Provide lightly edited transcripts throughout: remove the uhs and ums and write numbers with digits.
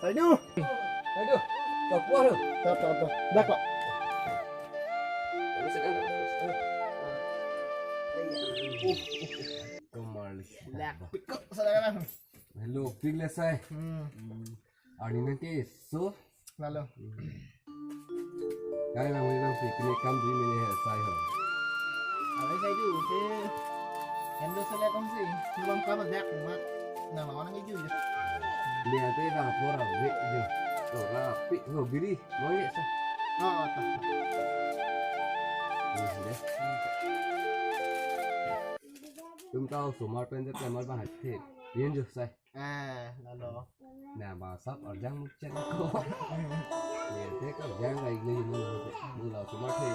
Saidu. Saidu. Kau kuah tu. Tak. Dah kok. Lak pikuk saudara. Hello, piglet saya. Ani nanti so. Lalu. Kaya lang mo picnic kam di mini saya. Ở Saidu thì em đưa xe công gì? Nhưng mà có một đẹp mà nào nó cái gì vậy? Dia tu dah pura wet je. Orang pik ho biri. Mau ye sah. Tak. Chúng tao số một bên rất là mất bài thiệt biến được sai Lalu. nè bà sắp ở giang chân cô thì thế có giang này như là số một thì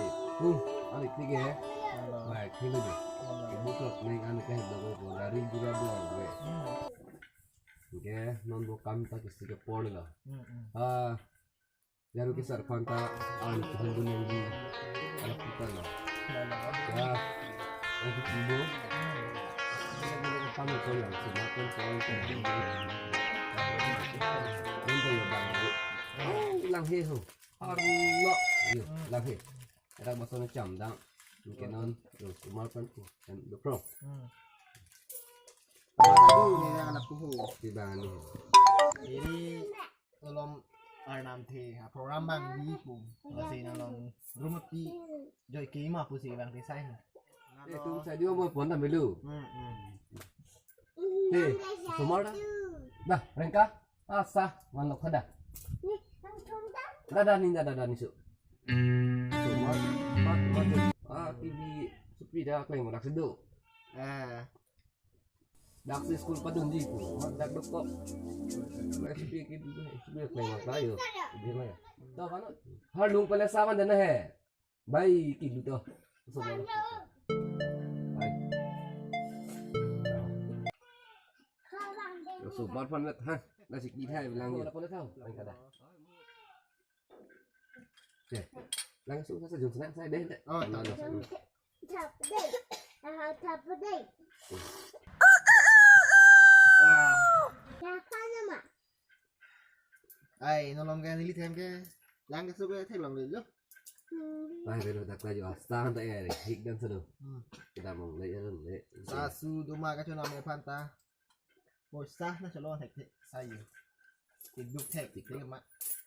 ăn được cái ghé bài khi bây giờ cái bút lục này ăn cái đồ của dari juga buat gue ghé non bộ cam ta cái sự pol là jaru kisar fanta ăn cái hình dung gì ăn kita lah ya untuk ibu kami ko lang sinapan ko ang tubig nito yung bangko lang he ho arlo yo lang he era basta na cham dang kenon yo sumalpan ko and the pro Saidu ni anak kuhu. di bani Jadi tolong Arnam the program bang di pun. Masih nolong rumah pi joy kima pusi bang desain. tu saya dia mau pon tambah lu semua dah rengka asa manok kada dah ni su semua TV sepi dah aku yang nak seduk dak si school padun di ku dak dokok sepi gitu sepi aku yang nak layu dia mah tahu kan har lung pala saman dan hai baik gitu tuh semua số bát phân đất ha là chỉ đi theo làng gì là con đất thau anh cả đây làng số nó sẽ dùng snack sai đến đấy Ai nolong cái đi thêm cái láng cái số cái thêm lòng được chứ. Baik, pero tak lagi asal tak ya, hik dan sedu. Kita mau lihat dulu. Sasu duma cái chỗ nào mẹ panta. Một sát nó cho lo thạch sai gì thì đục thạch thì cái mặt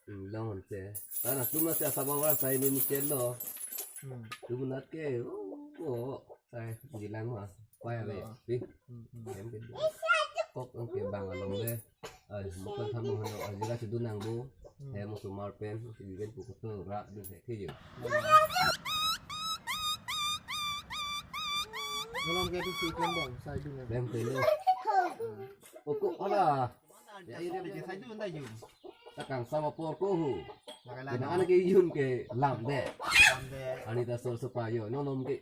Long thế. Đó là chúng nó sẽ sao bao sai mình chết rồi. Chúng nó cái sai gì làm mà quay về đi. Em cái cốc ông kiếm bằng ở lồng đây. Một con thăm một ở dưới cái chỗ nàng bố. Em một số màu pen một cái viên của tôi ra được thế cái gì. nó làm cái gì cái bổng sai đúng không? Đem tới luôn. Kok ala Ya ini bikin saya itu entah jum. takang sama por kohu Makanya ina ana ke yun ke lam de sampai anita sol supayo no nom ke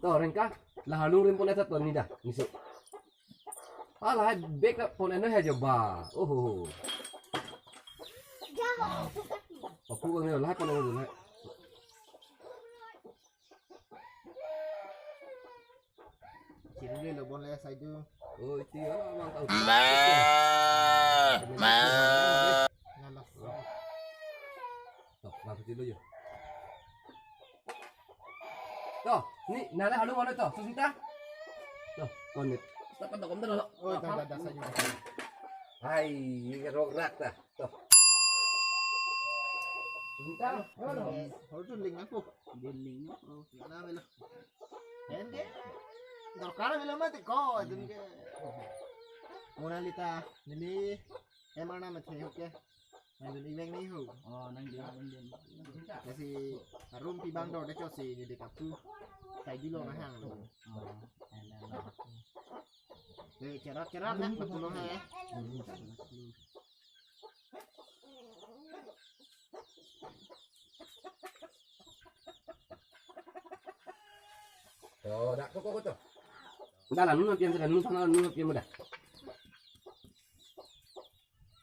to rengka la halung rim pon eta to nida nisu ala bek pon ena haja ba oh aku ko ne la pon ena la chỉ đây là bon le sai itu. oh itu mang tau Ngalas. to la peti lo yo to ni nala halung mana to susita to kon ni dapat to kom to lo Oh, dah sai juga. hai rok rak ta to susita Hồi tu ling aku. Ling. Oh, mana mela. Ende. Kalau mela mati ko itu ni. Monalita nili emana mati oke. Nili ibeng ni hu. Oh, nang dia. Kasi room pi bang do de cho si di kapu. Sai di lo na hang. Cerat nak betul ha. Oh, dak kok to. Udah lah, nu pian sudah, nu sana nu pian mudah.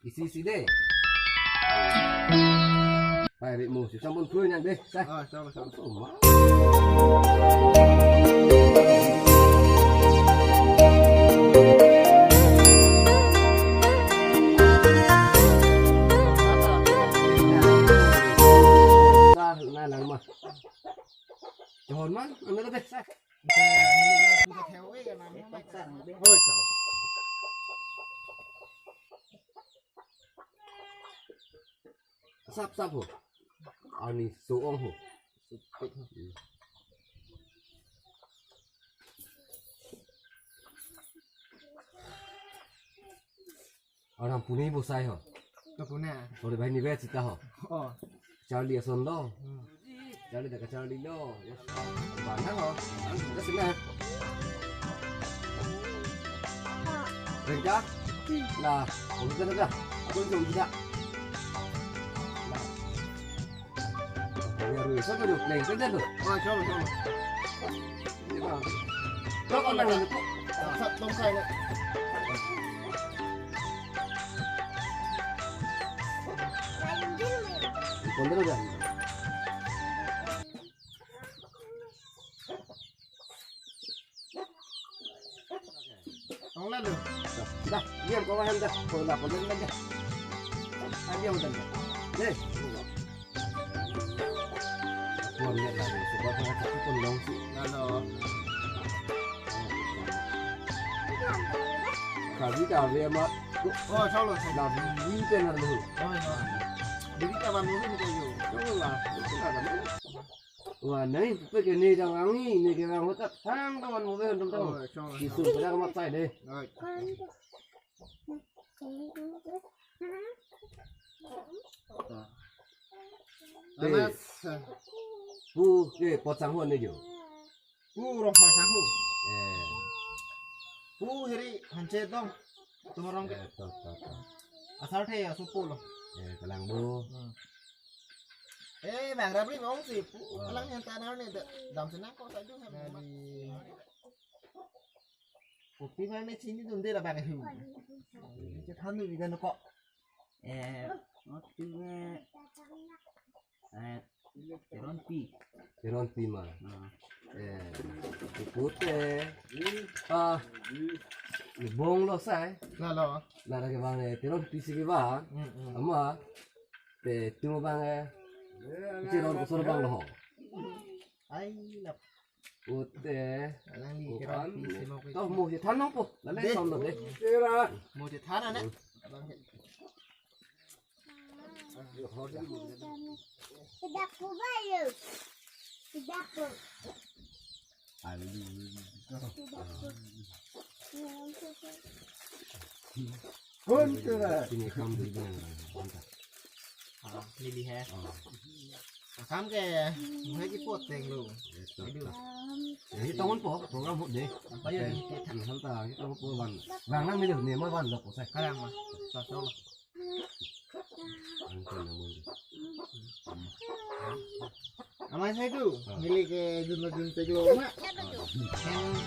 Isi deh. Phải bị mù chỉ trong con phơi nhanh đi. Đây. Sama. sắp sắp hổ anh đi số ông hổ orang punya ibu saya, Tuh punya. kalau bayi ni best kita ho, Oh. Charlie ason lo, Charlie dah Charlie lo, mana ho, kita sini. Kerja, lah, kita dah, aku jom kita. Lah, ya sao được, này cái đất rồi, Cho rồi. nó còn đang là Sắp đông khay đấy. còn rất là đẹp. Không lên được. Dah, diam kau hand dah. Kau dah kau lên aja. Diam dah. Deh. Aku lihat lagi sebab aku pun long sih. Lalu. Kali dah dia mak. Oh, sao rồi. Dah ni kan ada lu. Rồi. Jadi kapan dulu nih kayu. Tahu lah. Wah, này cái cái này đang ăn ni cái đang hốt tắt sang kawan mau bên trong Rồi, cho rồi. Isu pada mak sai deh. Rồi. Deh. Bu cái pot sang huan này jo. Rong khỏi sáng hủ. Eh. Jadi hancur dong. Tunggu rong ke. Tahu. Asal thế à, số polo. Kalang bu. Bang Rabri mau sih. Kalang yang tanah ni dalam sana kok tak juga. Kopi mana sini tu dia dah bang hiu. Kita thanu di sana kok. Maksudnya Teronpi. Teronpi mah. Putih. Ah. Bong lo sai. Lalu. Lara ke bang teronpi sih ke bang. Ama te tu bang teron ko soro bang lo. Ai lap. Putih. Kalang ni teronpi sih mau Tao mua thì thắn không po. Là lấy xong rồi đấy. Mau dia thana nak. Kalang Tidak kubayu. Tidak ku. Sini kamu di bang. ni di he. Khám cái mấy cái pốt tiền luôn. Cái đường. Cái tông po, program hot deh. Bây giờ Cái thằng hắn ta cái tông po ban. Vàng năng mới được niềm mới ban được của sai. Kalang mà. Sao sao là. Anh tên là mui. Amai saya tu milik dun teglo mak.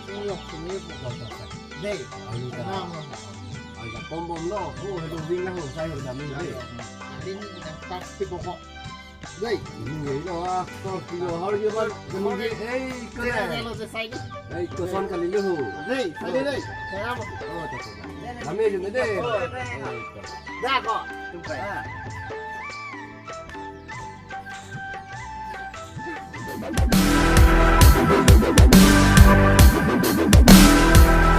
Yang yok sini pokok tak. Dei. Anh ta. Nam. Anh ta bom bom lo. Oh, itu vinh năng sai rồi làm mình đấy. Din tak si pokok. Dei. Ini lo kau kilo harus jual. Kemudian, Kira keren. kalau selesai ni. Kosan kali lu. Dei, dei. Saya apa? Oh, tak. Kami juga deh. Dah kok. Tumpai. Tidak